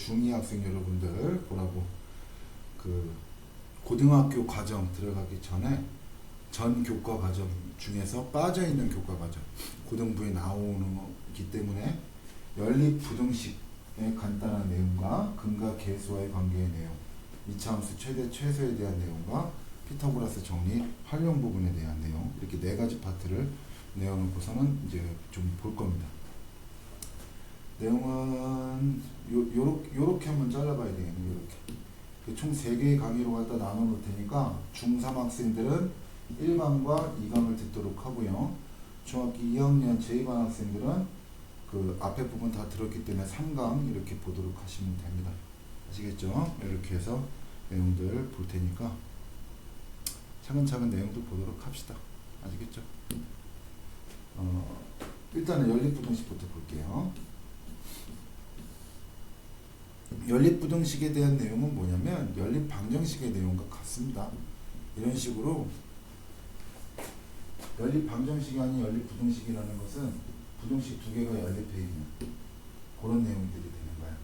중2 학생 여러분들 보라고 그 고등학교 과정 들어가기 전에 전 교과 과정 중에서 빠져있는 교과 과정 고등부에 나오는 거기 때문에 연립부등식의 간단한 내용과 근과 계수와의 관계의 내용, 이차함수 최대 최소에 대한 내용과 피타고라스 정리 활용 부분에 대한 내용 이렇게 네 가지 파트를 내어놓고서는 이제 좀 볼 겁니다. 내용은 요렇게 한번 잘라봐야 되겠네요. 요렇게 총 3개의 강의로 갖다 나눠 놓을 테니까 중3 학생들은 1강과 2강을 듣도록 하고요. 중학교 2학년 제2반 학생들은 그 앞에 부분 다 들었기 때문에 3강 이렇게 보도록 하시면 됩니다. 아시겠죠? 이렇게 해서 내용들 볼 테니까 차근차근 내용도 보도록 합시다. 아시겠죠? 일단은 연립부등식부터 볼게요. 연립부등식에 대한 내용은 뭐냐면 연립방정식의 내용과 같습니다. 이런 식으로 연립방정식이 아닌 연립부등식이라는 것은 부등식 두 개가 연립해 있는 그런 내용들이 되는 거야.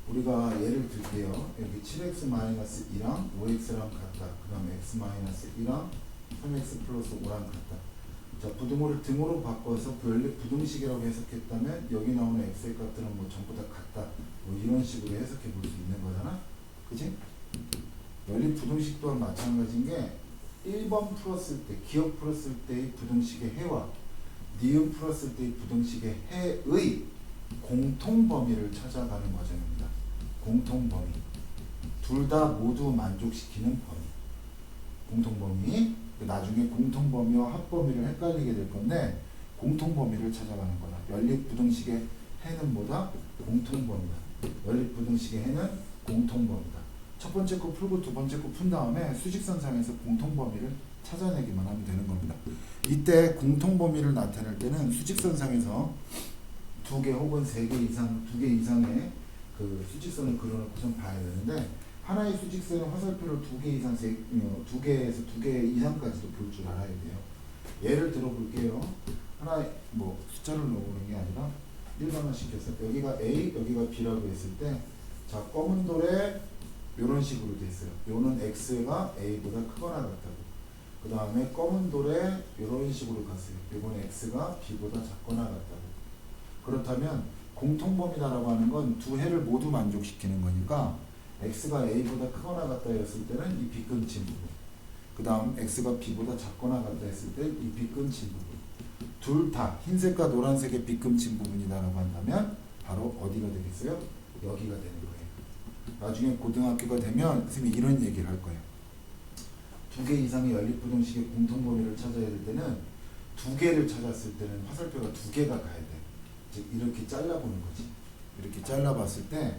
우리가 예를 들게요. 여기 7x-1랑 5x랑 같다. 그 다음에 x-1랑 3x 플러스 5랑 같다. 자, 부등호를 등호로 바꿔서 연립부등식이라고 해석했다면 여기 나오는 x의 값들은 뭐 전부 다 같다. 뭐 이런 식으로 해석해 볼 수 있는 거잖아. 그치? 연립부등식 또한 마찬가지인 게 1번 풀었을 때, 기억 풀었을 때의 부등식의 해와 니은 풀었을 때의 부등식의 해의 공통범위를 찾아가는 과정입니다. 공통범위. 둘 다 모두 만족시키는 범위. 공통범위. 나중에 공통범위와 합범위를 헷갈리게 될 건데 공통범위를 찾아가는 거다. 연립부등식의 해는 뭐다? 공통범위다. 연립부등식의 해는 공통범위다. 첫 번째 거 풀고 두 번째 거 푼 다음에 수직선상에서 공통범위를 찾아내기만 하면 되는 겁니다. 이때 공통범위를 나타낼 때는 수직선상에서 2개 혹은 3개 이상, 2개 이상의 그 수직선을 그려놓고선 봐야 되는데 하나의 수직선은 화살표를 2개 이상, 2개에서 2개 이상까지도 볼 줄 알아야 돼요. 예를 들어 볼게요. 하나의 뭐 숫자를 넣어보는 게 아니라 일반화시켜서 여기가 A, 여기가 B라고 했을 때 자, 검은 돌에 이런 식으로 됐어요. 요는 X가 A보다 크거나 같다고. 그 다음에 검은 돌에 이런 식으로 갔어요. 이건 X가 B보다 작거나 같다고. 그렇다면 공통범위다라고 하는 건 두 해를 모두 만족시키는 거니까 X가 A보다 크거나 같다 했을 때는 이 B근친 부분. 그 다음 X가 B보다 작거나 같다 했을 때 이 B근친 부분. 둘 다 흰색과 노란색의 B근친 부분이다라고 한다면 바로 어디가 되겠어요? 여기가 되는 거예요. 나중에 고등학교가 되면 선생님이 이런 얘기를 할 거예요. 2개 이상의 연립부등식의 공통범위를 찾아야 될 때는 2개를 찾았을 때는 화살표가 2개가 가야 돼. 즉 이렇게 잘라보는 거지. 이렇게 잘라봤을 때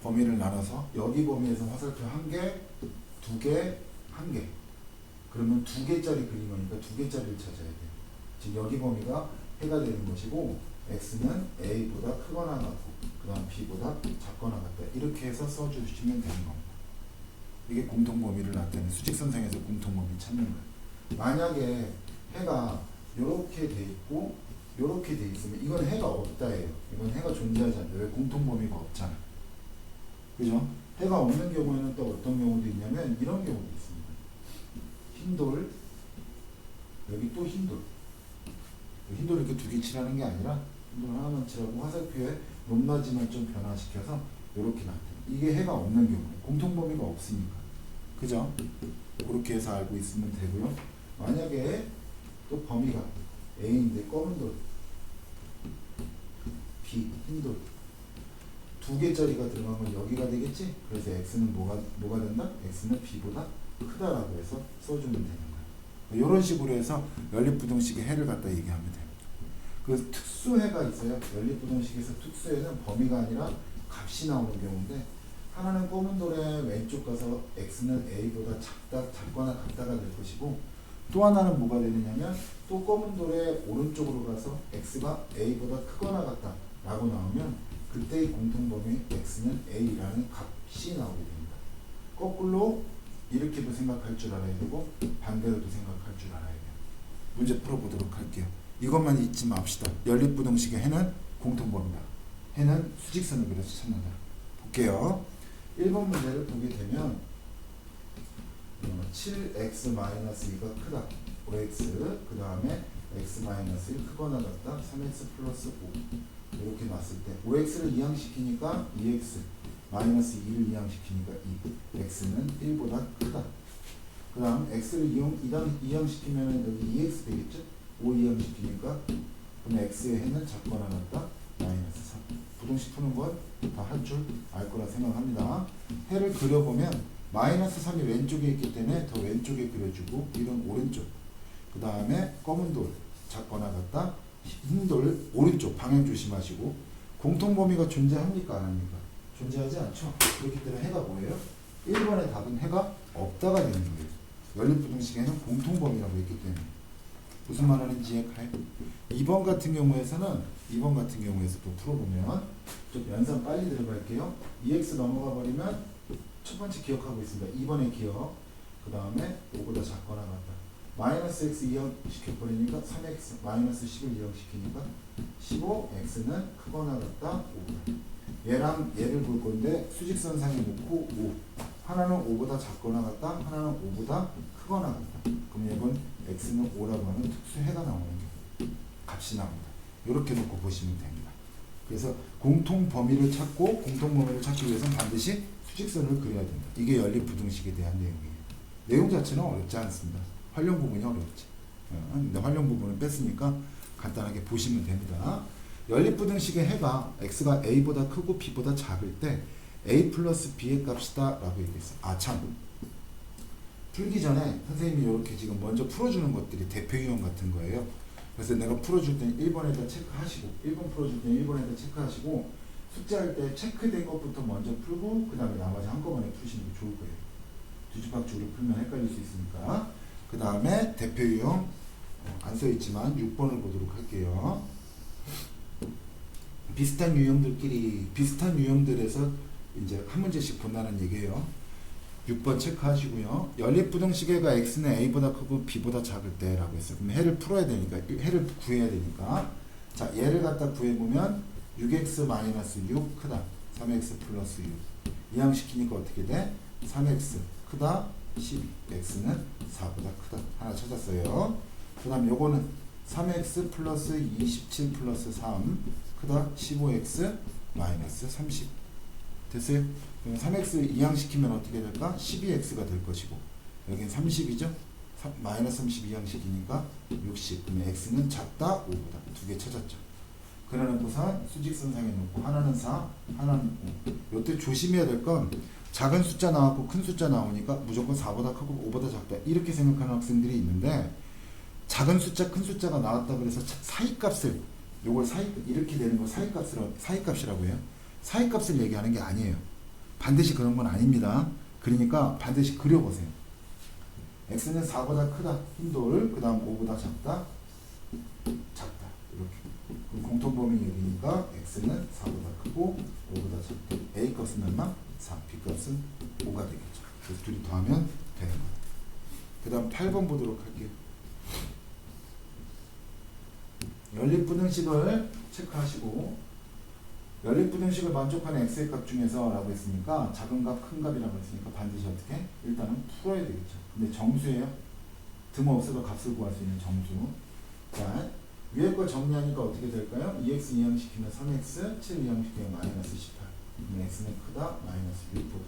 범위를 나눠서 여기 범위에서 화살표 1개, 2개, 1개. 그러면 2개짜리 그림이니까 2개짜리를 찾아야 돼요. 즉 여기 범위가 해가 되는 것이고 x는 a보다 크거나 같고 그 다음 b보다 작거나 같다. 이렇게 해서 써주시면 되는 겁니다. 이게 공통범위를 나타내는 수직선상에서 공통범위 찾는 거예요. 만약에 해가 이렇게 돼 있고 이렇게 돼 있으면 이건 해가 없다예요. 이건 해가 존재하지 않는다. 왜? 공통범위가 없잖아. 그죠? 해가 없는 경우에는 또 어떤 경우도 있냐면 이런 경우도 있습니다. 흰돌, 여기 또 흰돌. 흰돌 이렇게 2개 칠하는 게 아니라 흰돌 하나만 칠하고 화살표의 높낮이만 좀 변화시켜서 이렇게 나타나. 이게 해가 없는 경우에 공통범위가 없으니까. 그죠? 그렇게 해서 알고 있으면 되고요. 만약에 또 범위가 A인데 검은 돌, B, 흰돌 2개짜리가 들어간 건 여기가 되겠지? 그래서 X는 뭐가 된다? X는 B보다 크다라고 해서 써주면 되는 거예요. 이런 식으로 해서 연립부등식의 해를 갖다 얘기하면 됩니다. 그 특수해가 있어요. 연립부등식에서 특수해는 범위가 아니라 값이 나오는 경우인데 하나는 검은 돌의 왼쪽 가서 X는 A보다 작거나 같다가 될 것이고 또 하나는 뭐가 되느냐면 또 검은 돌의 오른쪽으로 가서 X가 A보다 크거나 같다 라고 나오면 그때의 공통범위 X는 A라는 값이 나오게 됩니다. 거꾸로 이렇게도 생각할 줄 알아야 되고 반대로도 생각할 줄 알아야 돼요. 문제 풀어보도록 할게요. 이것만 잊지 맙시다. 연립부등식의 해는 공통범위다. 해는 수직선을 그려서 찾는다. 볼게요. 1번 문제를 보게 되면 7x-2가 크다. 5x 그 다음에 x-1 크거나 같다. 3x 플러스 5 이렇게 놨을 때 5x를 이항시키니까 2x 마이너스 2를 이항시키니까 2 x는 1보다 크다. 그 다음 x를 이항시키면 여기 2x 되겠죠? 5 이항시키니까 그럼 x의 해는 작거나 같다. 마이너스 3 부등식 푸는 건 다 할 줄 알 거라 생각합니다. 해를 그려보면 마이너스 3이 왼쪽에 있기 때문에 더 왼쪽에 그려주고 이런 오른쪽 그 다음에 검은 돌 작거나 같다. 흰 돌 오른쪽 방향 조심하시고 공통범위가 존재합니까 안 합니까? 존재하지 않죠. 그렇기 때문에 해가 뭐예요? 1번의 답은 해가 없다가 되는 거예요. 연립부등식에는 공통범위라고 했기 때문에 무슨 말하는지 이해가요? 2번 같은 경우에서는 또 풀어보면 좀 연산 빨리 들어갈게요. 2x 넘어가 버리면 첫 번째 기억하고 있습니다. 2번의 기억 그 다음에 5보다 작거나 같다. 마이너스 x 이항시켜버리니까 3x 마이너스 10을 이항시키니까 15x는 크거나 같다 5보다. 얘랑 얘를 볼 건데 수직선상에 놓고 5 하나는 5보다 작거나 같다 하나는 5보다 크거나 같다. 그럼 이건 x는 5라고 하면 특수해가 나오는 게 값이 나옵니다. 이렇게 놓고 보시면 됩니다. 그래서 공통범위를 찾기 위해서는 반드시 수직선을 그려야 된다. 이게 연립부등식에 대한 내용이에요. 내용 자체는 어렵지 않습니다. 활용 부분이 어렵지. 근데 활용 부분을 뺐으니까 간단하게 보시면 됩니다. 연립부등식의 해가 x가 a보다 크고 b보다 작을 때 a 플러스 b의 값이다 라고 얘기했어요. 참 풀기 전에 선생님이 이렇게 지금 먼저 풀어주는 것들이 대표 유형 같은 거예요. 그래서 내가 풀어줄 때는 1번에다 체크하시고 1번 풀어줄 때는 1번에다 체크하시고 숙제할 때 체크된 것부터 먼저 풀고 그 다음에 나머지 한꺼번에 푸시는 게 좋을 거예요. 뒤집박죽으로 풀면 헷갈릴 수 있으니까. 그 다음에 대표 유형 안 써있지만 6번을 보도록 할게요. 비슷한 유형들에서 이제 한 문제씩 본다는 얘기예요. 6번 체크하시고요. 연립부등식의 x는 a보다 크고 b보다 작을 때 라고 했어요. 그럼 해를 풀어야 되니까 해를 구해야 되니까 자 얘를 갖다 구해보면 6x-6 크다 3x 플러스 6 이항시키니까 어떻게 돼? 3x 크다 12 x는 4보다 크다 하나 찾았어요. 그 다음 요거는 3x 플러스 27 플러스 3 크다 15x 마이너스 30 됐어요? 그럼 3x 이항시키면 어떻게 될까? 12x가 될 것이고 여긴 30이죠? 마이너스 30 이항시키니까 60 그러면 x는 작다 5보다 두 개 찾았죠. 그러는고서 수직선상에 놓고 하나는 4 하나는 5 이때 조심해야 될 건 작은 숫자 나왔고 큰 숫자 나오니까 무조건 4보다 크고 5보다 작다 이렇게 생각하는 학생들이 있는데 작은 숫자 큰 숫자가 나왔다 그래서 사이값을 요걸 이렇게 되는 걸 사이값이라고 해요. 사이값을 얘기하는 게 아니에요. 반드시 그런 건 아닙니다. 그러니까 반드시 그려보세요. x는 4보다 크다 흰돌 그 다음 5보다 작다 이렇게 그럼 공통범위 얘기니까 x는 4보다 크고 5보다 작다. a 값은 얼마? 4 b 값은 5가 되겠죠. 그래서 둘이 더하면 되는 거예요. 그 다음 8번 보도록 할게요. 연립부등식을 체크하시고 연립부등식을 만족하는 x의 값 중에서 라고 했으니까 작은 값, 큰 값이라고 했으니까 반드시 어떻게? 일단은 풀어야 되겠죠. 근데 정수예요. 등 없어도 값을 구할 수 있는 정수. 자, 위에 거 정리하니까 어떻게 될까요? 2x 이항시키면 3x, 7 이항시키면 마이너스 18. 그럼 x는 크다, 마이너스 6보다.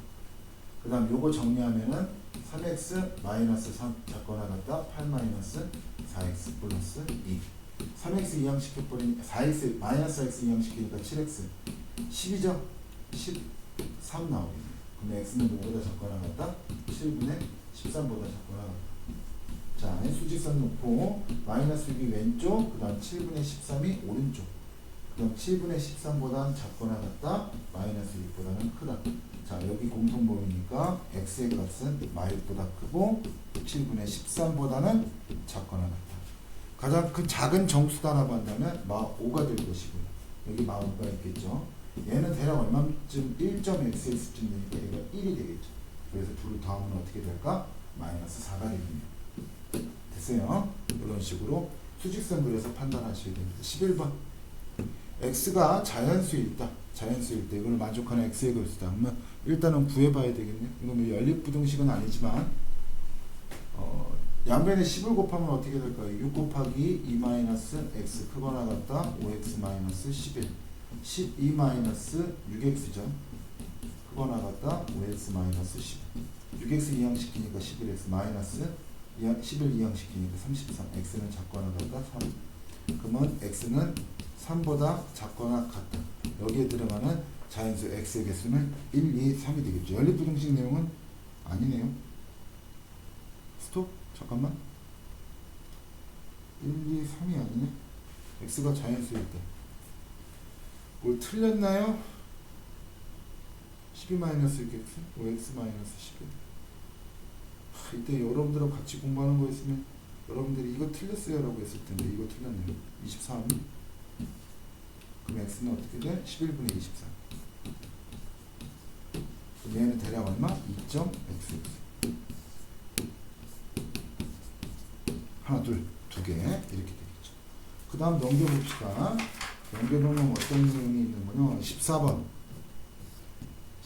그 다음 요거 정리하면은 3x 마이너스 3 작거나 같다, 8 마이너스 4x 플러스 2. 3x 이항시켜버린 4x 마이너스 x 이항시키니까 7x 10이죠? 13 나오겠네요. 그럼 x는 뭐보다 작거나 같다? 7분의 13보다 작거나 같다. 자, 수직선 놓고 마이너스 6이 왼쪽 그 다음 7분의 13이 오른쪽 그럼 7분의 13보다 작거나 같다? 마이너스 6보다는 크다. 자, 여기 공통범위니까 x의 값은 마이보다 크고 7분의 13보다는 작거나 같다. 가장 큰 작은 정수다라고 한다면 마 5가 될 것이고요. 여기 마 5가 있겠죠. 얘는 대략 얼마쯤 1.xx쯤 되니까 얘가 1이 되겠죠. 그래서 둘을 더하면 어떻게 될까? 마이너스 4가 되겠네요. 됐어요? 이런 식으로 수직선 그려서 판단하셔야 됩니다. 11번 x가 자연수일 때, 자연수일 때 이걸 만족하는 x의 개수다. 그러면 일단은 구해봐야 되겠네요. 이건 뭐 연립부등식은 아니지만 양변에 10을 곱하면 어떻게 될까요? 6 곱하기 2 마이너스 x 크거나 같다 5x 마이너스 11 12 마이너스 6x죠. 크거나 같다 5x 마이너스 10 6x 이항시키니까 11x 마이너스 11 이항시키니까 33 x는 작거나 같다 3 그러면 x는 3보다 작거나 같다. 여기에 들어가는 자연수 x의 개수는 1, 2, 3이 되겠죠. 연립부등식 내용은 아니네요. 스톱? 잠깐만. 1, 2, 3이 아니네. x가 자연수일 때. 뭘 틀렸나요? 12-6x, 5x-11. 이때 여러분들하고 같이 공부하는 거였으면 여러분들이 이거 틀렸어요 라고 했을 텐데 이거 틀렸네요. 23. 그럼 x는 어떻게 돼? 11분의 24. 그럼 얘는 대략 얼마? 2.x. 하나, 둘, 두 개 이렇게 되겠죠. 그 다음 넘겨봅시다. 넘겨보면 어떤 내용이 있는 거냐? 14번.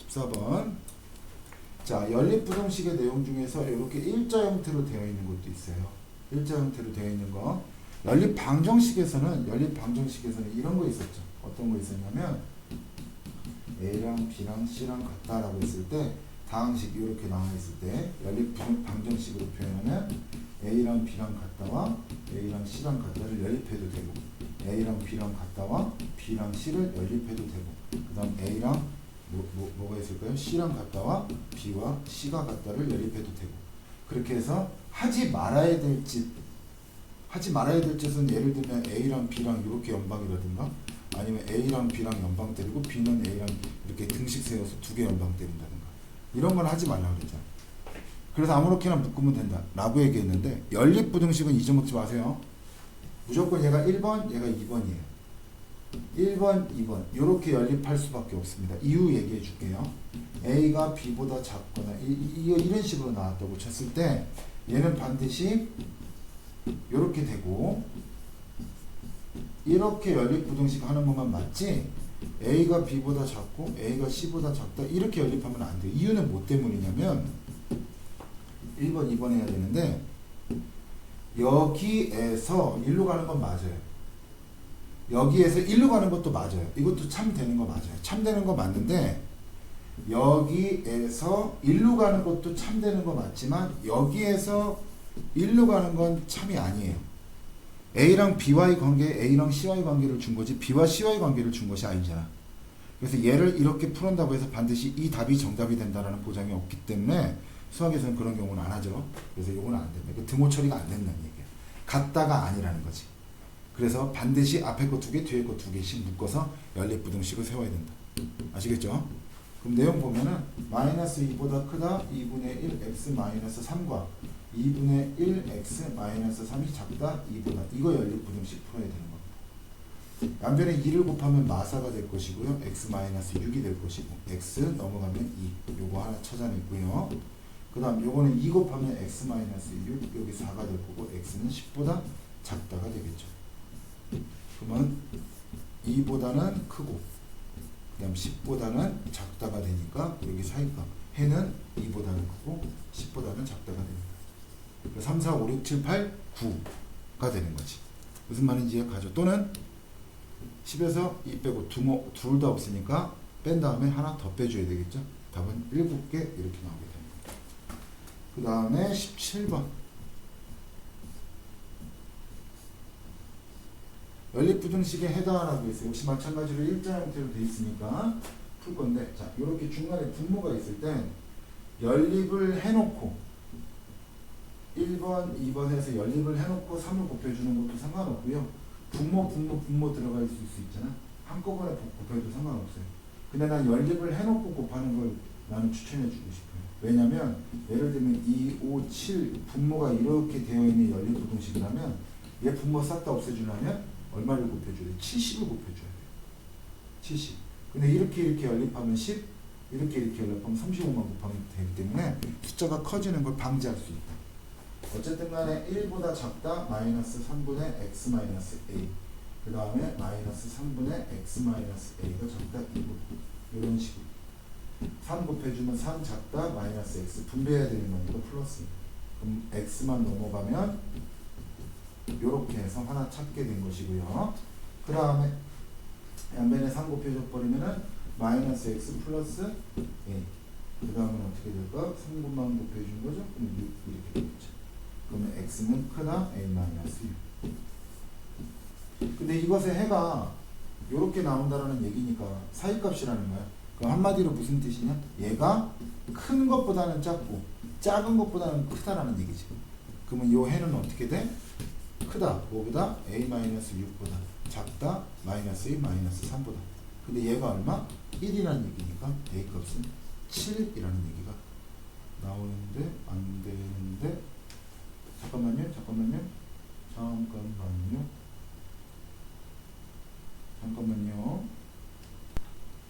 14번. 자, 연립부등식의 내용 중에서 이렇게 일자 형태로 되어 있는 것도 있어요. 일자 형태로 되어 있는 거. 연립방정식에서는 이런 거 있었죠. 어떤 거 있었냐면 A랑 B랑 C랑 같다라고 했을 때 다항식 이렇게 나와 있을 때 연립방정식으로 표현하면 A랑 B랑 같다와 A랑 C랑 같다를 연립해도 되고 A랑 B랑 같다와 B랑 C를 연립해도 되고 그 다음 A랑 뭐가 있을까요? C랑 같다와 B와 C가 같다를 연립해도 되고 그렇게 해서 하지 말아야 될 짓은 예를 들면 A랑 B랑 이렇게 연방이라든가 아니면 A랑 B랑 연방 때리고 B는 A랑 이렇게 등식 세워서 두 개 연방 때린다든가 이런 건 하지 말라고 그랬잖아. 그래서 아무렇게나 묶으면 된다 라고 얘기했는데 연립부등식은 잊어먹지 마세요. 무조건 얘가 1번 얘가 2번이에요. 1번 2번 이렇게 연립할 수밖에 없습니다. 이유 얘기해 줄게요. A가 B보다 작거나 이런 식으로 나왔다고 쳤을 때 얘는 반드시 이렇게 되고 이렇게 연립부등식 하는 것만 맞지 A가 B보다 작고 A가 C보다 작다 이렇게 연립하면 안 돼요. 이유는 뭐 때문이냐면 1번 2번 해야 되는데 여기에서 1로 가는 건 맞아요. 여기에서 1로 가는 것도 맞아요. 이것도 참 되는 거 맞아요. 참 되는 거 맞는데 여기에서 1로 가는 것도 참 되는 거 맞지만 여기에서 1로 가는 건 참이 아니에요. A랑 B와의 관계, A랑 C와의 관계를 준 거지 B와 C와의 관계를 준 것이 아니잖아. 그래서 얘를 이렇게 풀은다고 해서 반드시 이 답이 정답이 된다는 보장이 없기 때문에 수학에서는 그런 경우는 안 하죠. 그래서 이거는 안 된다. 그 등호 처리가 안 된다는 얘기야. 같다가 아니라는 거지. 그래서 반드시 앞에 거 두 개, 뒤에 거 두 개씩 묶어서 연립부등식을 세워야 된다. 아시겠죠? 그럼 내용 보면은 마이너스 2보다 크다 2분의 1 x 마이너스 3과 2분의 1 x 마이너스 3이 작다 2보다 이거 연립부등식 풀어야 되는 겁니다. 양변에 2를 곱하면 마사가 될 것이고요. x 마이너스 6이 될 것이고 x 넘어가면 2 요거 하나 찾아냈고요. 그 다음 요거는 2 곱하면 x 마이너스 6 여기 4가 될 거고 x는 10보다 작다가 되겠죠. 그러면 2보다는 크고 그 다음 10보다는 작다가 되니까 여기 사이가 해는 2보다는 크고 10보다는 작다가 됩니다. 3, 4, 5, 6, 7, 8, 9가 되는 거지. 무슨 말인지 이해가죠? 또는 10에서 2 빼고 둘 다 없으니까 뺀 다음에 하나 더 빼줘야 되겠죠? 답은 7개 이렇게 나오게 됩니다. 그 다음에 17번 연립부등식에 해당하라고 했어요. 역시 마찬가지로 일자 형태로 되어 있으니까 풀 건데 자 이렇게 중간에 분모가 있을 땐 연립을 해놓고 1번, 2번 해서 연립을 해놓고 3을 곱해주는 것도 상관없고요. 분모 들어가 있을 수 있잖아. 한꺼번에 곱해도 상관없어요. 근데 난 연립을 해놓고 곱하는 걸 나는 추천해주고 싶어요. 왜냐면 예를 들면 2, 5, 7 분모가 이렇게 되어 있는 연립부등식이라면 얘 분모 싹 다 없애주려면 얼마를 곱해줘야 돼? 70을 곱해줘야 돼요. 70. 근데 이렇게 연립하면 10, 이렇게 연립하면 35만 곱하면 되기 때문에 숫자가 커지는 걸 방지할 수 있다. 어쨌든 간에 1보다 작다 마이너스 3분의 x 마이너스 a 그 다음에 마이너스 3분의 x 마이너스 a가 작다 2보다. 이런 식으로 3 곱해주면 3 작다 마이너스 x 분배해야 되는 거니까 플러스. 그럼 x만 넘어가면 이렇게 해서 하나 찾게 된 것이고요. 그 다음에 양변에 3 곱해줘 버리면은 마이너스 x 플러스 a. 그 다음은 어떻게 될까? 3곱만 곱해준 거죠? 그럼 6 이렇게 되겠죠. 그러면 x는 크다 a 마이너스 6. 근데 이것의 해가 이렇게 나온다라는 얘기니까 사이값이라는 거야. 그럼 한마디로 무슨 뜻이냐? 얘가 큰 것보다는 작고 작은 것보다는 크다라는 얘기지. 그러면 이 해는 어떻게 돼? 크다. 뭐보다? a-6보다 작다. 마이너스 2, 마이너스 3보다. 근데 얘가 얼마? 1이라는 얘기니까 a 값은 7이라는 얘기가 나오는데 안 되는데 잠깐만요.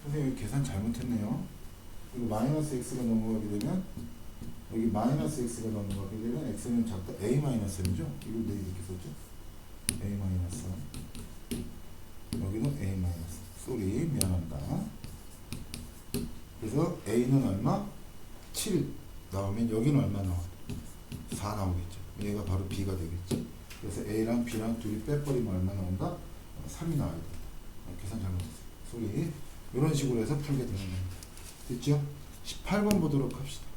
선생님 여기 계산 잘못했네요. 이거 마이너스 x가 넘어가게 되면 여기 마이너스 x가 넘어가게 되면 x는 작다 a 마이너스 3이죠? 이걸 내 이렇게 썼죠? a 마이너스 3 여기는 a 마이너스 쏘리 미안합니다. 그래서 a는 얼마? 7 나오면 여기는 얼마 나와? 4 나오겠죠. 얘가 바로 b가 되겠죠. 그래서 a랑 b랑 둘이 빼버리면 얼마 나온다? 3이 나와야 된다. 계산 잘못했어요. 쏘리. 이런 식으로 해서 풀게 되는 겁니다. 됐죠? 18번 보도록 합시다.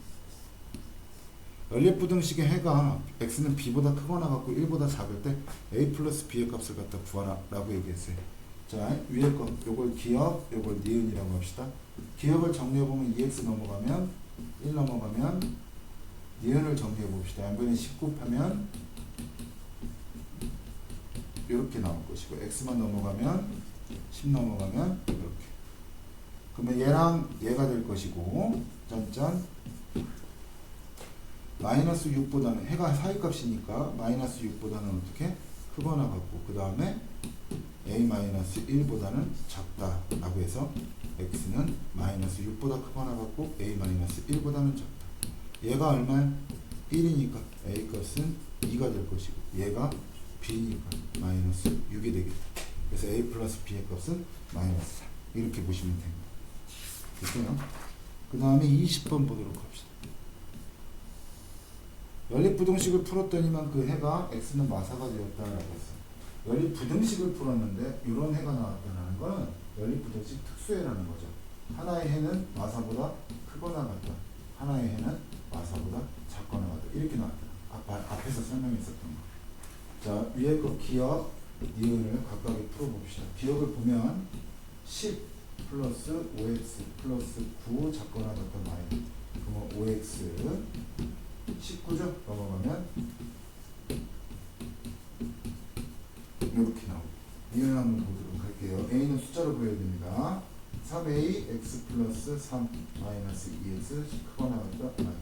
연립부등식의 해가 x는 b보다 크거나 같고 1보다 작을 때 a 플러스 b의 값을 갖다 구하라 라고 얘기했어요. 자, 위에 거 요걸 기억, 요걸 니은이라고 합시다. 기억을 정리해보면 2x 넘어가면 1 넘어가면 니은을 정리해봅시다. 양변에 10 곱하면 이렇게 나올 것이고 x만 넘어가면 10 넘어가면 이렇게. 그러면 얘랑 얘가 될 것이고 짠짠 마이너스 6보다는 해가 사이값이니까 마이너스 6보다는 어떻게? 크거나 같고 그 다음에 a-1보다는 작다 라고 해서 x는 마이너스 6보다 크거나 같고 a-1보다는 작다. 얘가 얼마야? 1이니까 a 값은 2가 될 것이고 얘가 b니까 마이너스 6이 되겠다. 그래서 a 플러스 b의 값은 마이너스 3 이렇게 보시면 됩니다. 됐어요? 그 다음에 20번 보도록 합시다. 연립부등식을 풀었더니만 그 해가 x는 마사가 되었다라고 했어요. 연립부등식을 풀었는데 이런 해가 나왔다는 거는 연립부등식 특수해라는 거죠. 하나의 해는 마사보다 크거나 같다. 하나의 해는 마사보다 작거나 같다. 이렇게 나왔다. 앞에서 설명했었던 거. 자, 위에 거 기억, 니은을 각각에 풀어봅시다. 기억을 보면 10 플러스 5x 플러스 9 작거나 같다 마이너스. 그러면 5x 19죠? 넘어가면 이렇게 나오고 니은 한번 보도록 할게요. a는 숫자로 보여야 됩니다. 3a x 플러스 3 마이너스 2x 크거나 같다 마이너스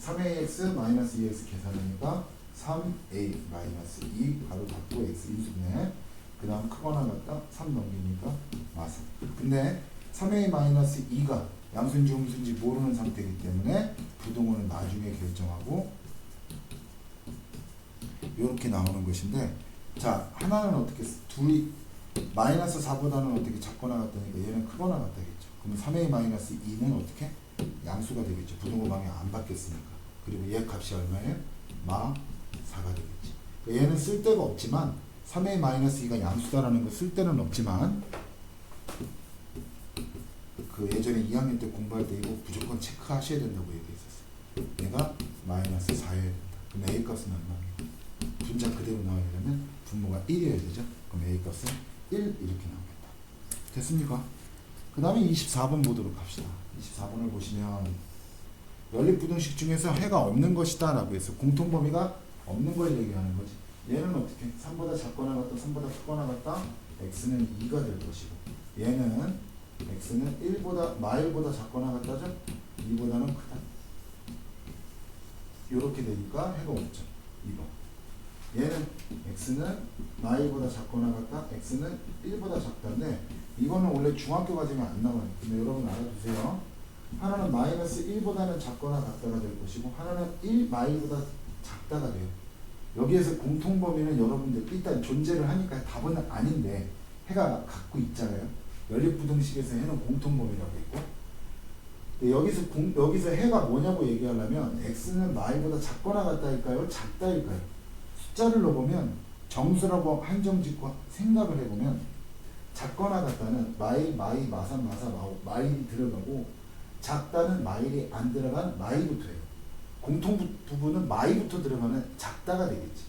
3ax 마이너스 2x 계산하니까 3a 마이너스 2 바로 닫고 x 인수분해. 그 다음 크거나 같다 3 넘기니까 마사. 근데 3a 마이너스 2가 양수인지 음수인지 모르는 상태이기 때문에 부등호는 나중에 결정하고 이렇게 나오는 것인데, 자 하나는 어떻게 둘이 마이너스 4보다는 어떻게 작거나 같다니까 얘는 크거나 같다겠죠. 그러면 3a 마이너스 2는 어떻게 양수가 되겠죠. 부등호 방향 안 바뀌었으니까. 그리고 얘 값이 얼마예요? 마 4가 되겠지. 그러니까 얘는 쓸데가 없지만 3a 마이너스 2가 양수다라는 거 쓸데는 없지만 그 예전에 2학년 때 공부할 때 이거 무조건 체크하셔야 된다고 얘기했었어요. 얘가 마이너스 4여야 된다. 그럼 a 값은 얼마입니까? 분자 그대로 나오려면 분모가 1이어야 되죠. 그럼 a 값은 1 이렇게 나오겠다. 됐습니까? 그 다음에 24번 보도록 합시다. 24번을 보시면 연립부등식 중에서 해가 없는 것이다 라고 해서 공통범위가 없는 걸 얘기하는 거지. 얘는 어떻게? 3보다 작거나 같다, 3보다 크거나 같다. x는 2가 될 것이고 얘는 x는 1보다 마일보다 작거나 같다죠? 2보다는 크다. 이렇게 되니까 해가 없죠. 2번. 얘는 x는 마일보다 작거나 같다. x는 1보다 작다인데 이거는 원래 중학교 과정에 안 나와요. 근데 여러분 알아두세요. 하나는 마이너스 1보다는 작거나 같다가 될 것이고 하나는 1 마일보다 작다가 돼요. 여기에서 공통범위는 여러분들 일단 존재를 하니까 답은 아닌데 해가 갖고 있잖아요. 연립부등식에서 해는 공통범위라고 했고, 여기서 해가 뭐냐고 얘기하려면 x는 y보다 작거나 같다일까요? 작다일까요? 숫자를 넣어보면 정수라고 한정 짓고 생각을 해보면 작거나 같다는 마일, 마산, 마사, 마일이 들어가고 작다는 마일이 안 들어간 마이부터예요. 공통 부분은 마이부터 들어가면 작다가 되겠지.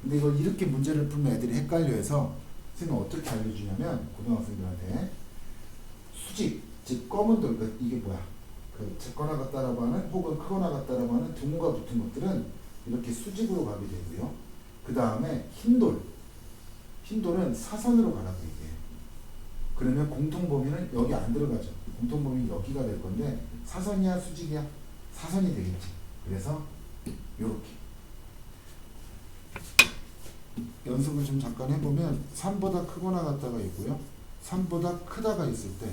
근데 이걸 이렇게 문제를 풀면 애들이 헷갈려해서 선생님은 어떻게 알려주냐면 고등학생들한테 수직, 즉 검은 돌, 이게 뭐야? 그 작거나 같다라고 하는 혹은 크거나 같다라고 하는 등호가 붙은 것들은 이렇게 수직으로 가게 되고요. 그 다음에 흰돌은 사선으로 가라고 얘기해요. 그러면 공통범위는 여기 안 들어가죠. 공통범위 여기가 될 건데 사선이야 수직이야? 사선이 되겠지. 그래서 요렇게 연습을 좀 잠깐 해보면 3보다 크거나 같다가 있고요. 3보다 크다가 있을 때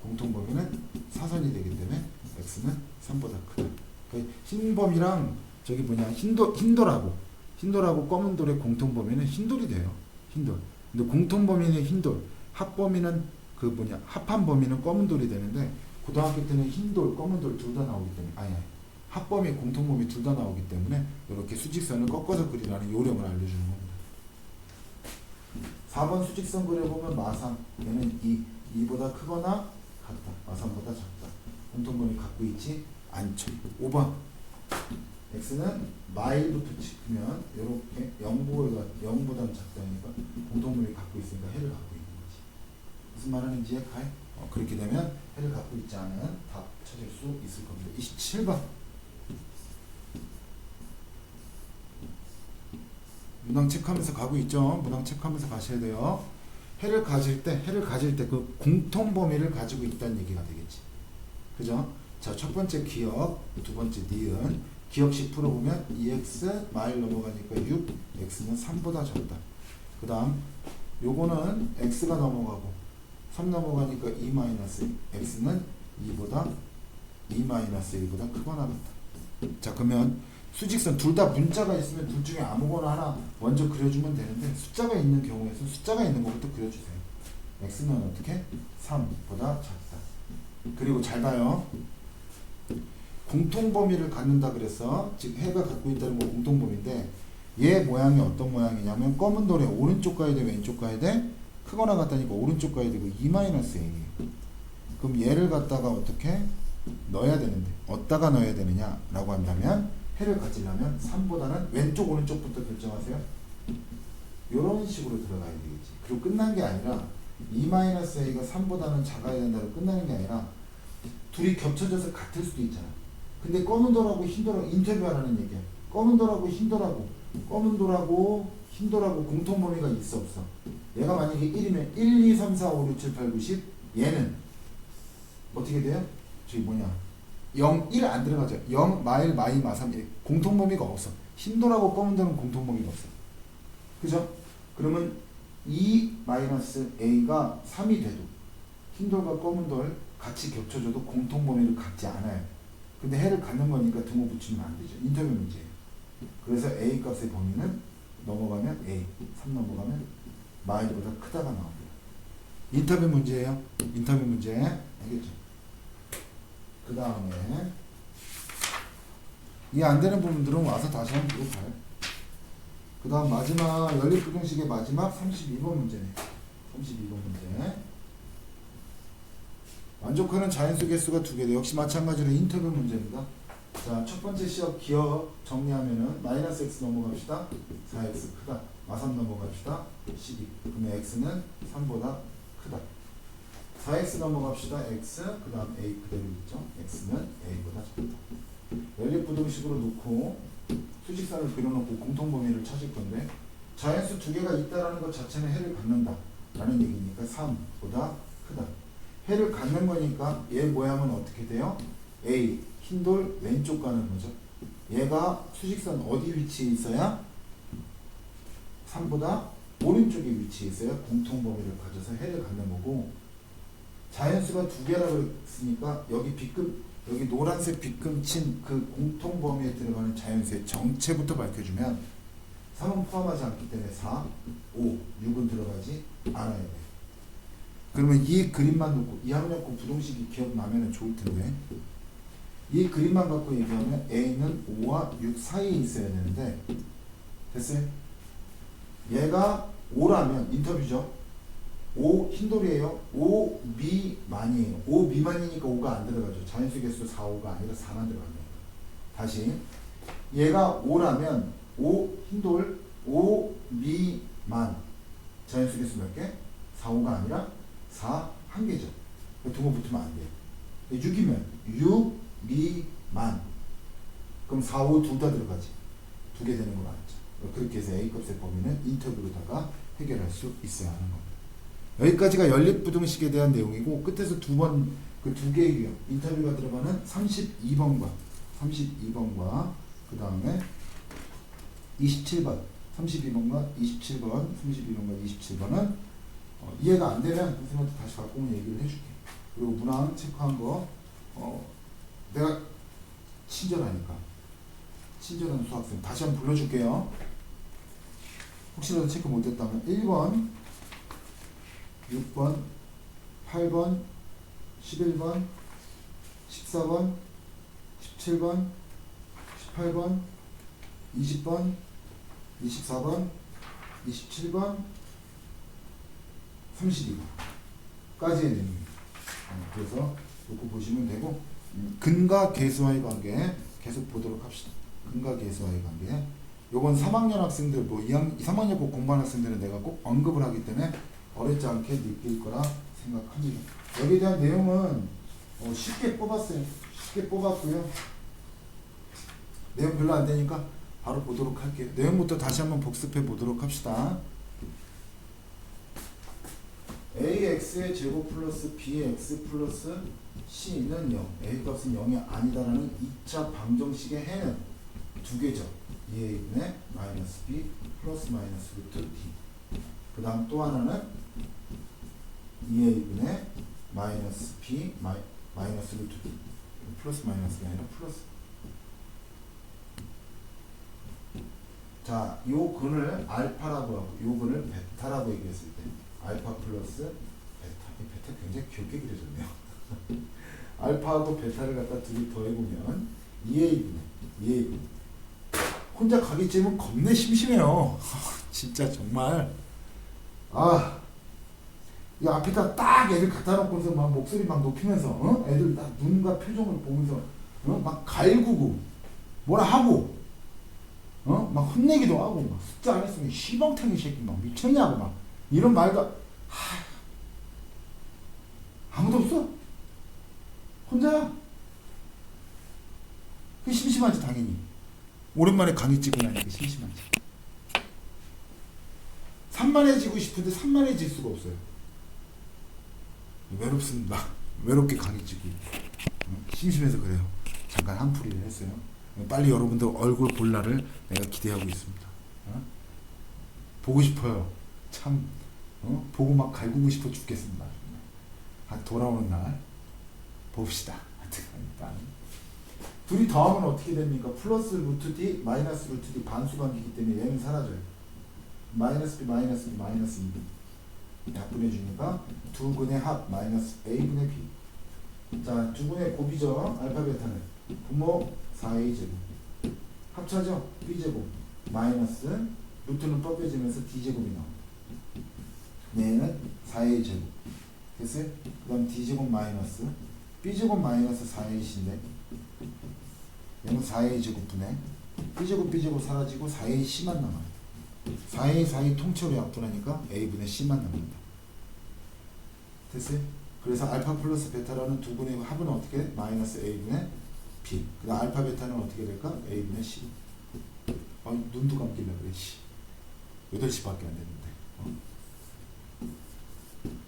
공통범위는 사선이 되기 때문에 x는 3보다 크다. 그러니까 흰범이랑 저기 뭐냐 흰돌하고 검은 돌의 공통범위는 흰돌이 돼요. 흰돌. 근데 공통범위는 흰돌, 합범위는 그 뭐냐 합한 범위는 검은 돌이 되는데 고등학교 때는 흰돌, 검은 돌 둘 다 나오기 때문에 아니 합범위, 공통범위 둘 다 나오기 때문에 이렇게 수직선을 꺾어서 그리라는 요령을 알려주는 겁니다. 4번 수직선 그려보면 마삼 얘는 2보다 크거나 같다. 마삼보다 작다. 공통범위 갖고 있지 않죠. 5번 x는 마일부터 치면 이렇게 0보다 작다니까 공통범위 갖고 있으니까 해를 갖고 있는 거지. 무슨 말하는지 이해가요? 그렇게 되면 해를 갖고 있지 않은 답 찾을 수 있을 겁니다. 27번 문항 체크하면서 가고 있죠. 문항 체크하면서 가셔야 돼요. 해를 가질 때 그 공통범위를 가지고 있다는 얘기가 되겠지. 그죠? 자, 첫 번째 기억, 두 번째 니은. 기억식 풀어보면 2x 마일 넘어가니까 6, x는 3보다 작다. 그 다음 요거는 x가 넘어가고 3 넘어가니까 2 마이너스 x는 2보다 2-1보다 크거나 같다. 자, 그러면 수직선 둘 다 문자가 있으면 둘 중에 아무거나 하나 먼저 그려주면 되는데 숫자가 있는 경우에서 숫자가 있는 것부터 그려주세요. x는 어떻게? 3보다 작다. 그리고 잘 봐요. 공통범위를 갖는다 그래서 즉 해가 갖고 있다는 거 공통범위인데 얘 모양이 어떤 모양이냐면 검은 돌에 오른쪽 가야 돼 왼쪽 가야 돼? 크거나 같다니까 오른쪽 가야 되고 2-a예요. 그럼 얘를 갖다가 어떻게 넣어야 되는데 어디다가 넣어야 되느냐 라고 한다면 해를 가지려면 3보다는 왼쪽 오른쪽부터 결정하세요. 이런 식으로 들어가야 되겠지. 그리고 끝난 게 아니라 2-a가 3보다는 작아야 된다고 끝나는 게 아니라 둘이 겹쳐져서 같을 수도 있잖아. 근데 검은 돌하고 흰 돌하고 인터뷰하라는 얘기야. 검은 돌하고 흰 돌하고 공통범위가 있어 없어? 얘가 만약에 1이면 1, 2, 3, 4, 5, 6, 7, 8, 9, 10 얘는 어떻게 돼요? 저기 뭐냐 0, 1 안 들어가죠. 0, 마일, 마이, 마삼 공통범위가 없어. 흰 돌하고 검은 돌은 공통범위가 없어. 그죠? 그러면 2-a가 3이 돼도 흰 돌과 검은 돌 같이 겹쳐져도 공통범위를 갖지 않아요. 근데 해를 갖는 거니까 등호 붙이면 안 되죠. 인터뷰 문제예요. 그래서 a 값의 범위는 넘어가면 a, 3 넘어가면 마일보다 크다가 나옵니다. 인터뷰 문제예요. 인터뷰 문제. 알겠죠? 그 다음에 이해 안 되는 부분들은 와서 다시 한번 들어봐요. 그 다음 마지막 연립부등식의 마지막 32번 문제네. 32번 문제. 만족하는 자연수 개수가 2개. 역시 마찬가지로 인터뷰 문제입니다. 자, 첫 번째 시험 기억 정리하면은 마이너스 x 넘어갑시다. 4x 크다. 마3 넘어갑시다. 12. 그러면 x는 3보다 크다. 4x 넘어갑시다. x 그 다음 a 그대로 있죠. x는 a보다 작다. 연립부등식으로 놓고 수직선을 그려놓고 공통범위를 찾을 건데 자연수 2개가 있다라는 것 자체는 해를 갖는다 라는 얘기니까 3보다 크다. 해를 갖는 거니까 얘 모양은 어떻게 돼요? A, 흰돌 왼쪽 가는 거죠. 얘가 수직선 어디 위치에 있어야? 3보다 오른쪽에 위치해 있어야 공통범위를 가져서 해를 갖는 거고 자연수가 2개라고 했으니까 여기 노란색 빗금 친 그 공통범위에 들어가는 자연수의 정체부터 밝혀주면 3은 포함하지 않기 때문에 4, 5, 6은 들어가지 않아야 돼. 그러면 이 그림만 놓고 이 학력고 부동식이 기억나면 좋을 텐데 이 그림만 갖고 얘기하면 A는 5와 6 사이에 있어야 되는데 됐어요? 얘가 5라면 인터뷰죠. 5 흰돌이에요. 5 미만이에요. 5 미만이니까 5가 안 들어가죠. 자연수 개수 4, 5가 아니라 4만 들어갑니다. 다시 얘가 5라면 5 흰돌 5 미만 자연수 개수 몇 개? 4, 5가 아니라 4 한 개죠. 두고 붙으면 안 돼요. 6이면 6 미만 그럼 4, 5 둘 다 들어가지. 두 개 되는 거 맞죠. 그렇게 해서 A값의 범위는 인터뷰로다가 해결할 수 있어야 하는 겁니다. 여기까지가 연립부등식에 대한 내용이고 끝에서 두 번 그 두 개의 유형 인터뷰가 들어가는 32번과 그 다음에 27번 32번과 27번 32번과 27번은 이해가 안 되면 선생님한테 다시 갖고 오면 얘기를 해줄게. 그리고 문항 체크한 거 내가 친절하니까 친절한 수학생 다시 한번 불러줄게요. 혹시라도 체크 못했다면 1번 6번 8번 11번 14번 17번 18번 20번 24번 27번 32번까지의 내용입니다. 그래서 놓고 보시면 되고 근과 계수와의 관계 계속 보도록 합시다. 근과 계수와의 관계 요건 3학년 학생들 뭐 3학년 꼭 공부하는 학생들은 내가 꼭 언급을 하기 때문에 어렵지 않게 느낄 거라 생각합니다. 여기에 대한 내용은 쉽게 뽑았어요. 쉽게 뽑았고요. 내용 별로 안 되니까 바로 보도록 할게요. 내용부터 다시 한번 복습해 보도록 합시다. AX의 제곱 플러스 BX 플러스 C는 0 A 값은 0이 아니다라는 2차 방정식의 해는 두 개죠. 2A분의 마이너스 B 플러스 마이너스 루트 D 그 다음 또 하나는 2A분의 마이너스 B 마이너스 루트 D 플러스 마이너스가 아니라 플러스. 자, 요 근을 알파라고 하고 요 근을 베타라고 얘기했을 때 알파 플러스 베타. 이 베타 굉장히 귀엽게 그려졌네요. 알파하고 베타를 갖다 둘이 더해보면 2A분의 혼자 가기 쯤은 겁내 심심해요. 진짜 정말 이 앞에다 딱 애들 갖다 놓고서 막 목소리 막 높이면서 애들 딱 눈과 표정을 보면서 막 갈구고 뭐라 하고 막 혼내기도 하고 막 숫자 안 했으면 시방탱이 새끼 막 미쳤냐고 막 이런 말도 아무도 없어. 혼자야. 그 심심하지 당연히. 오랜만에 강의 찍고 나니까 심심하지. 산만해지고 싶은데 산만해질 수가 없어요. 외롭습니다. 외롭게 강의 찍고 심심해서 그래요. 잠깐 한풀이를 했어요. 빨리 여러분들 얼굴 볼 날을 내가 기대하고 있습니다. 보고 싶어요. 참 보고 막 갈구고 싶어 죽겠습니다. 돌아오는 날 봅시다. 일단 둘이 더하면 어떻게 됩니까? 플러스 루트 D 마이너스 루트 D 반수관계이기 때문에 얘는 사라져요. 마이너스 B 마이너스 B 마이너스 2B 약분해주니까 두 근의 합 마이너스 A분의 B. 자, 두 근의 곱이죠. 알파 베타는 분모 4A 제곱 합차죠. B제곱 마이너스 루트는 뻗겨지면서 D제곱이 나옵니다. 얘는 4A 제곱 됐어요? 그 다음 D제곱 마이너스 B제곱 마이너스 4AC인데 얘는 4A 제곱분의 B제곱 B제곱 사라지고 4AC만 남아요. 4A 4A 통째로 약분하니까 A분의 C만 남는다. 됐어요? 그래서 알파 플러스 베타라는 두 분의 합은 어떻게? 마이너스 A분의 B. 그 다음 알파 베타는 어떻게 될까? A분의 C. 눈도 감길라 그래. 8시밖에 안 됐는데.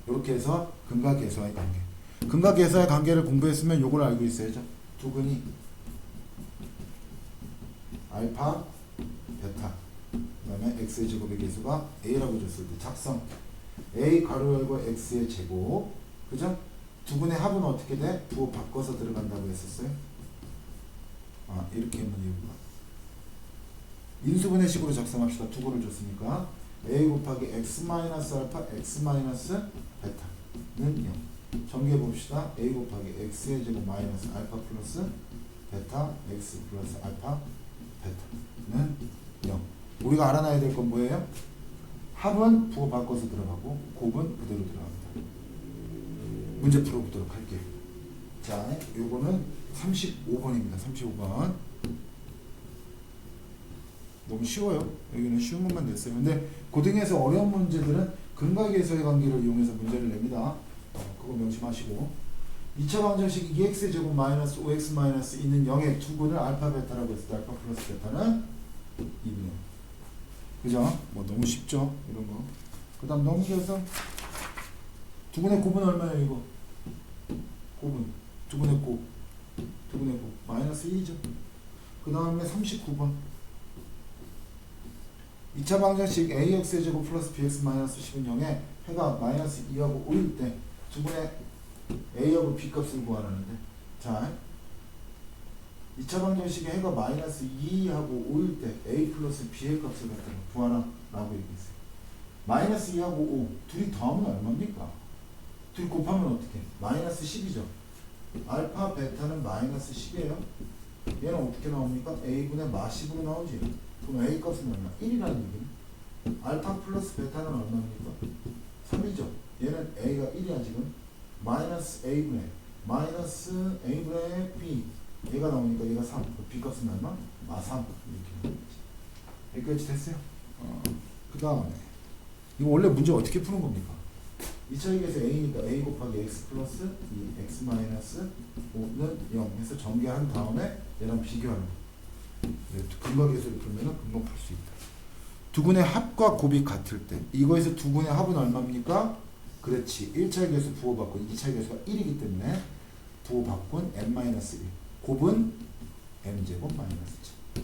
이렇게 해서 근과 계수와의 관계. 근과 계수와의 관계를 공부했으면 요걸 알고 있어야죠. 두 근이 알파, 베타 그 다음에 x의 제곱의 계수가 a라고 줬을 때 작성 a 가로 열고 x의 제곱 그죠? 두 근의 합은 어떻게 돼? 부호 바꿔서 들어간다고 했었어요. 이렇게 했는 이유가 인수분해식으로 작성합시다. 두 거를 줬으니까 a 곱하기 x 마이너스 알파 x 마이너스 베타는 0. 전개해 봅시다. a 곱하기 x의 제곱 마이너스 알파 플러스 베타 x 플러스 알파 베타는 0. 우리가 알아놔야 될 건 뭐예요? 합은 부호 바꿔서 들어가고 곱은 그대로 들어갑니다. 문제 풀어보도록 할게요. 자, 요거는 35번입니다. 35번. 너무 쉬워요. 여기는 쉬운 것만 냈어요. 근데 고등에서 어려운 문제들은 근각에서의 관계를 이용해서 문제를 냅니다. 그거 명심하시고 2차 방정식 2x의 제곱 마이너스 5x 마이너스 있는 0의 두근을 알파 베타라고 했을 때 알파 플러스 베타는 2분의 0. 그죠? 뭐 너무 쉽죠? 이런 거. 그 다음 넘겨서 두근의 곱은 얼마예요 이거? 곱은 두근의 곱 마이너스 1이죠. 그 다음에 39번 2차 방정식 ax의 제곱 플러스 bx 마이너스 10은 0에 해가 마이너스 2하고 5일 때 두분의 a하고 b 값을 구하라는데, 자 2차 방정식에 해가 마이너스 2하고 5일 때 a 플러스 b의 값을 갖다가 구하라 라고 얘기했어요. 마이너스 2하고 5 둘이 더하면 얼마입니까? 둘이 곱하면 어떻게? 마이너스 10이죠. 알파 베타는 마이너스 10이에요. 얘는 어떻게 나옵니까? a분의 마10으로 나오지. 그럼 a 값은 얼마? 1이라는 얘기는 알파 플러스 베타는 얼마입니까? 3이죠. 얘는 a가 1이야 지금. 마이너스 a분의 마이너스 a분의 b 얘가 나오니까 얘가 3. b 값은 얼마? 마3 이렇게. 여기까지 됐어요. 그 다음에 이거 원래 문제 어떻게 푸는 겁니까? 2차 얘기에서 a니까 a 곱하기 x 플러스 2x 마이너스 5는 0 해서 전개한 다음에 얘랑 비교하는 거. 근각에서를 풀면은 금방 풀 수 있다. 두근의 합과 곱이 같을 때 이거에서 두근의 합은 얼마입니까? 그렇지. 1차 계수 부호 바꾼 2차 계수가 1이기 때문에 부호 바꾼 m-1 곱은 m제곱 마이너스 7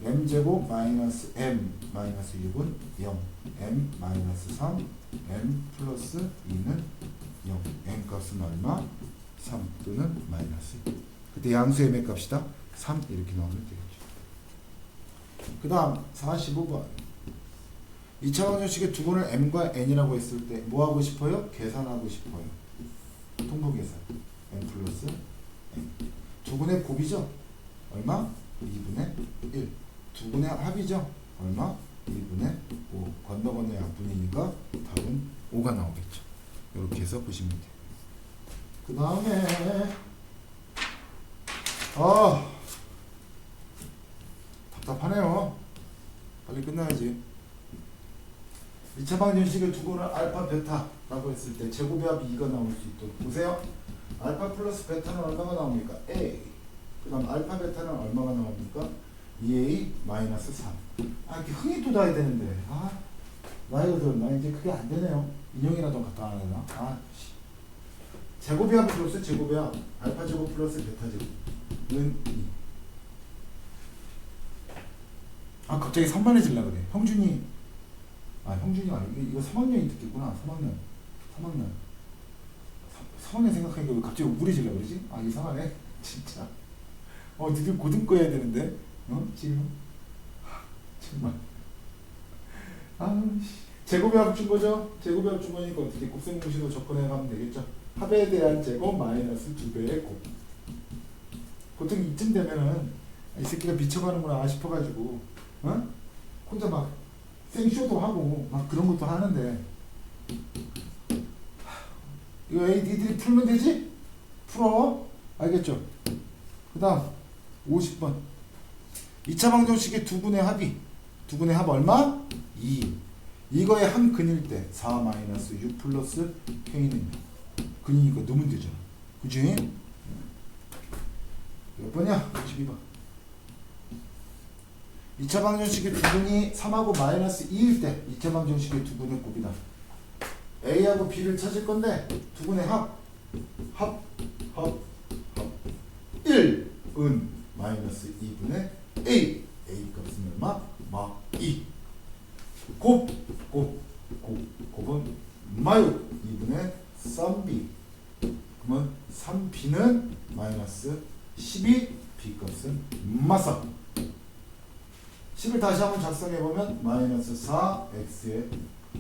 m제곱 마이너스 m 마이너스 6은 0 m 마이너스 3 m 플러스 2는 0 m 값은 얼마? 3 또는 마이너스 2. 그때 양수의 m의 값이다 3 이렇게 나오면 되겠죠. 그 다음 45번 2차 방정식의 두근을 m과 n이라고 했을 때 뭐 하고 싶어요? 계산하고 싶어요. 통보 계산 m 플러스 n. 두근의 곱이죠? 얼마? 2분의 1. 두근의 합이죠? 얼마? 2분의 5. 건너 약분이니까 답은 5가 나오겠죠. 이렇게 해서 보시면 돼요. 그 다음에 답답하네요. 빨리 끝나야지. 2차 방정식의 두근을 알파 베타라고 했을 때 제곱의 합이 2가 나올 수 있도록 보세요. 알파 플러스 베타는 얼마가 나옵니까? a. 그 다음 알파 베타는 얼마가 나옵니까? 2a 마이너스 3. 이렇게 흥이 돋아야 되는데 나이가 들었나? 이제 그게 안 되네요. 인형이라도 갖다 안 되나? 제곱의 합이 들었어요. 제곱의 합 알파 제곱 플러스 베타 제곱은 2. 갑자기 산만해지려고 그래. 형준이가 이거 3학년이 듣겠구나. 3학년 생각하니까 왜 갑자기 우울해지려고 그러지? 이상하네. 진짜. 니들 고등 거 해야 되는데. 지금. 정말. 제곱의 합 준 거죠? 제곱의 합 준 거니까 어떻게 곱셈공식으로 접근해 가면 되겠죠? 합에 대한 제곱 마이너스 2배의 곱. 보통 이쯤 되면은 이 새끼가 미쳐가는구나 싶어가지고 혼자 막 생쇼도 하고 막 그런 것도 하는데 이거 니들이 풀면 되지? 풀어. 알겠죠? 그 다음 50번 2차 방정식의 두근의 합이 두근의 합 얼마? 2. 이거의 한 근일 때 4 마이너스 6 플러스 k는 근이니까 넣으면 되잖아. 그치? 몇 번이야? 52번. 2차 방정식의 두근이 3하고 마이너스 2일 때 2차 방정식의 두근의 곱이다. A하고 B를 찾을 건데 두근의 합 1은 마이너스 2분의 A. A 값은 얼마? 마 2. 곱은 마유 2분의 3B. 그러면 3B는 마이너스 12. B 값은 마 3. 10을 다시 한번 작성해보면 마이너스 4x의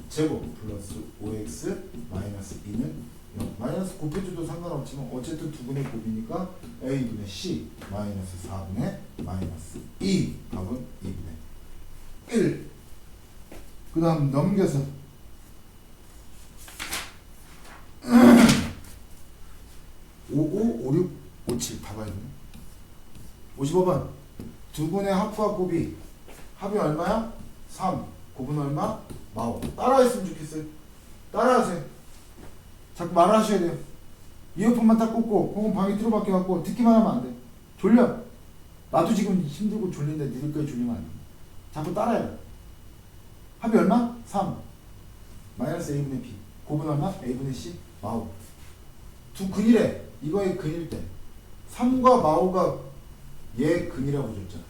제곱 플러스 5x 마이너스 2는 0. 마이너스 곱해줘도 상관없지만 어쨌든 두 분의 곱이니까 a분의 c 마이너스 4분의 마이너스 2 답은 2분의 1. 그 다음 넘겨서 55, 56, 57 봐봐야 되네. 55번 두 분의 합과 곱이 합이 얼마야? 3 곱은 얼마? 45. 따라했으면 좋겠어요. 따라하세요. 자꾸 말하셔야 돼요. 이어폰만 딱 꽂고 혹은 방에 뒤로 바뀌어갖고 듣기만 하면 안 돼. 졸려. 나도 지금 힘들고 졸린데 니들까지 졸리면 안 돼. 자꾸 따라해요. 합이 얼마? 3 마이너스 a분의 b 곱은 얼마? a분의 c 마오. 두 근이래. 이거의 근일 때 3과 마오가 얘 근이라고 줬잖아.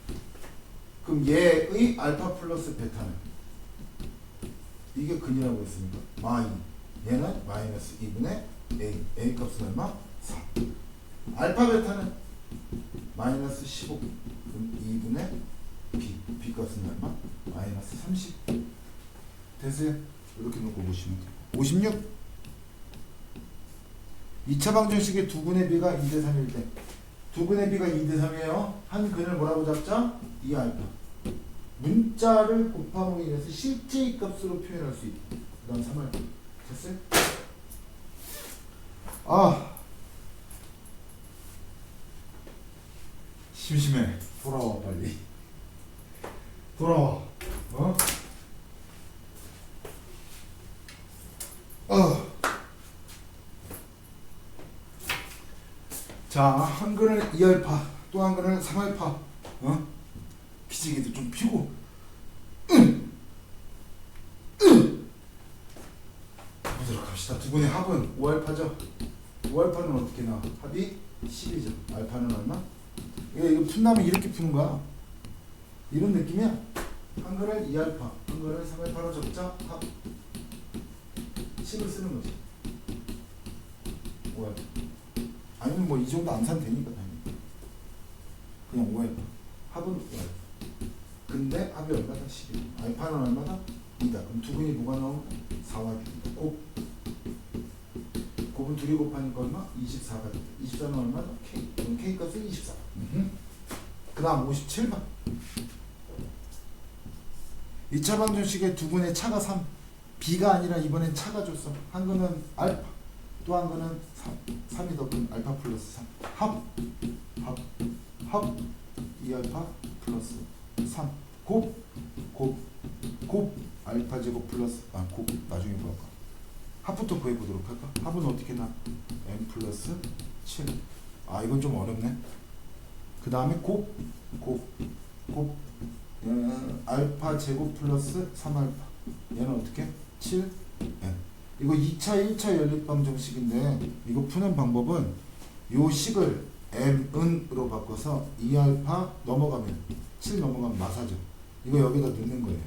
그럼 얘의 알파 플러스 베타는 이게 근이라고 했으니까 마이 얘는 마이너스 2분의 a 값은 얼마? 4. 알파 베타는 마이너스 15 그럼 2분의 b 값은 얼마? 마이너스 30. 됐어요? 이렇게 놓고 보시면 돼요. 56 2차 방정식의 두근의 비가 2대3일 때 두근의 비가 2대3이에요. 한 근을 뭐라고 잡자? 2알파. 문자를 곱함으로 인해서 실제의 값으로 표현할 수 있다. 그 다음 3알파. 됐어요? 아 심심해. 돌아와 빨리. 돌아와. 어? 자, 한 근을 2알파, 또 한 근을 3알파. 어? 기지개도 좀 피고. 보도록 합시다. 두 분의 합은 5알파죠. 5알파는 어떻게 나와? 합이 10이죠. 알파는 얼마? 이거 푼다면 이렇게 푸는 거야. 이런 느낌이야. 한 근을 2알파, 한 근을 3알파로 적자. 합 10을 쓰는 거지. 5알파. 아니면 뭐 이 정도 안 사도 되니까 당연히. 그냥 5알파. 합은 5알파. 근데 합이 얼마다? 11. 알파는 얼마다? 2다. 그럼 두 근이 뭐가 나오나? 4와 6이다. 곱. 곱은 둘이 곱하니까 얼마? 24가 된다. 24는 얼마다? K. 그럼 K 값은 24. 그 다음 57번. 2차 방정식의 두 근의 차가 3. B가 아니라 이번엔 차가 줬어. 한 근은 알파. 또 한 거는 3이 더 큰 알파 플러스 3 합 2알파 플러스 3 곱 알파 제곱 플러스 곱 나중에 구할까. 합부터 구해보도록 할까. 합은 어떻게 나? m 플러스 7. 이건 좀 어렵네. 그 다음에 곱 알파 제곱 플러스 3알파 얘는 어떻게? 7 n. 이거 2차 1차 연립방정식인데 이거 푸는 방법은 요 식을 m은으로 바꿔서 2알파 넘어가면 7 넘어가면 마사죠. 이거 여기다 넣는 거예요.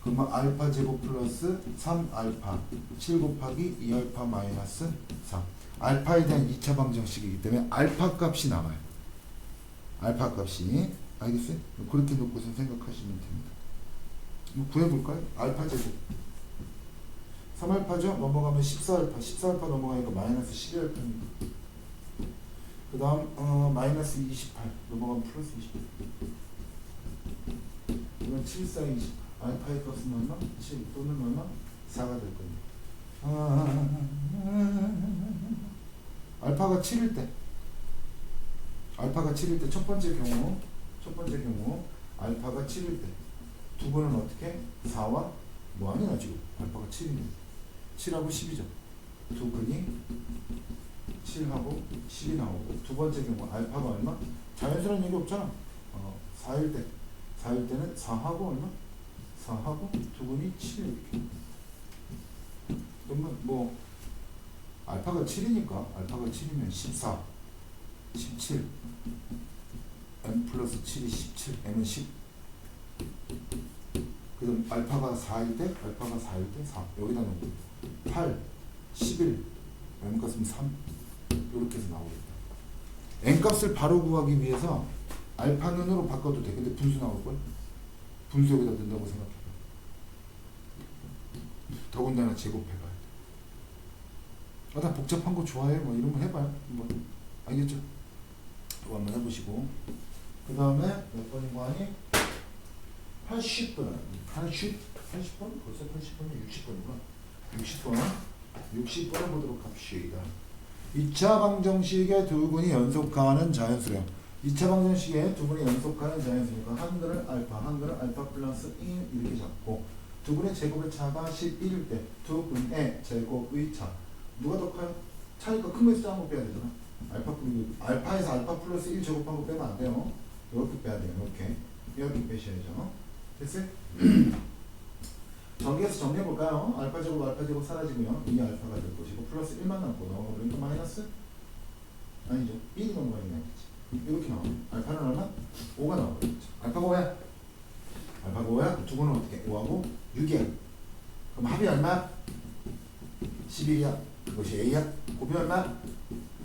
그러면 알파 제곱 플러스 3알파 7 곱하기 2알파 마이너스 3. 알파에 대한 2차 방정식이기 때문에 알파 값이 나와요. 알파 값이. 알겠어요? 그렇게 놓고서 생각하시면 됩니다. 구해볼까요? 알파 제곱 3알파죠? 넘어가면 14알파 14알파 넘어가니까 마이너스 12알파입니다. 그 다음 마이너스 28 넘어가면 플러스 28. 이건 7, 4, 20 알파의 값은 얼마? 7 또는 얼마? 4가 될 겁니다. 알파가 7일 때 첫 번째 경우 알파가 7일 때 두 번은 어떻게? 4와 뭐하니 나 지금 알파가 7이네. 7하고 10이죠. 두 근이 7하고 10이 나오고 두 번째 경우 알파가 얼마? 자연스러운 얘기 없잖아. 4일 때는 4하고 얼마? 4하고 두 근이 7 이렇게. 그러면 뭐 알파가 7이니까 알파가 7이면 14 17 m 플러스 7이 17 m은 10. 그다음 알파가 4일 때 4 여기다 놓고 8 11 m 값은 3 이렇게 해서 나오겠다. n 값을 바로 구하기 위해서 알파는으로 바꿔도 돼. 근데 분수 나올걸? 분수에다 넣는다고 생각해봐. 더군다나 제곱해봐야 돼. 아, 나 복잡한 거 좋아해. 뭐 이런 거 해봐요. 뭐 알겠죠? 이거 한번 해보시고. 그 다음에 몇 번인 거 아니? 80번. 80번? 벌써 80번이 60번이구나. 60번을 보도록 합시다. 2차 방정식의 두 분이 연속하는 자연수령. 2차 방정식에 두 분이 연속하는 자연수니까 한글을 알파 플러스 1 이렇게 잡고 두 분의 제곱의 차가 11일 때 두 분의 제곱의 차 누가 더 커요? 차니까 큰 거에서 작은 거 빼야 되잖아. 알파에서 알파 플러스 1 제곱한 거 빼면 안 돼요. 이렇게 빼야 돼요. 이렇게 빼셔야죠. 됐어요? 전개해서 정리해볼까요? 알파 제곱 사라지고요. 2알파가 될 것이고 플러스 1만 남고 그러니까 마이너스? 아니죠. 1이 넘어가야 되겠지. 이렇게 나와요. 알파는 얼마? 5가 나와버리죠. 알파가 5야? 알파가 5야? 두 분은 어떻게? 5하고 6이야. 그럼 합이 얼마? 11이야. 그것이 A야. 곱이 얼마?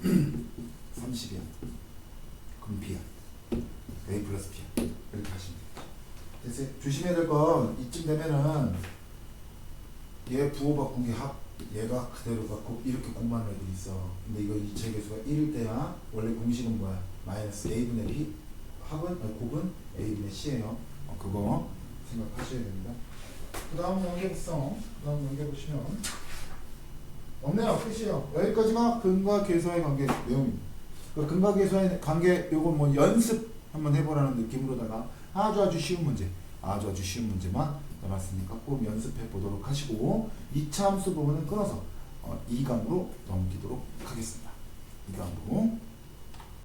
30이야. 그럼 B야. A 플러스 B야. 이렇게 하시면 돼요. 됐어요? 조심해야 될 건 이쯤 되면은 얘 부호 바꾼 게 합, 얘가 그대로가 이렇게 공부하는 애들이 있어. 근데 이거 이체 계수가 1일 때야 원래 공식은 뭐야? 마이너스 A분의 B 곱은 A분의 C예요. 그거 생각하셔야 됩니다. 그 다음 넘겨보시면 없네요. 끝이에요. 여기까지가 근과 계수와의 관계 내용입니다. 그 근과 계수와의 관계 요거 뭐 연습 한번 해보라는 느낌으로다가 아주 쉬운 문제, 아주 쉬운 문제만 남았으니까 꼭 연습해 보도록 하시고 2차 함수 부분은 끊어서 2강으로 넘기도록 하겠습니다. 2강으로.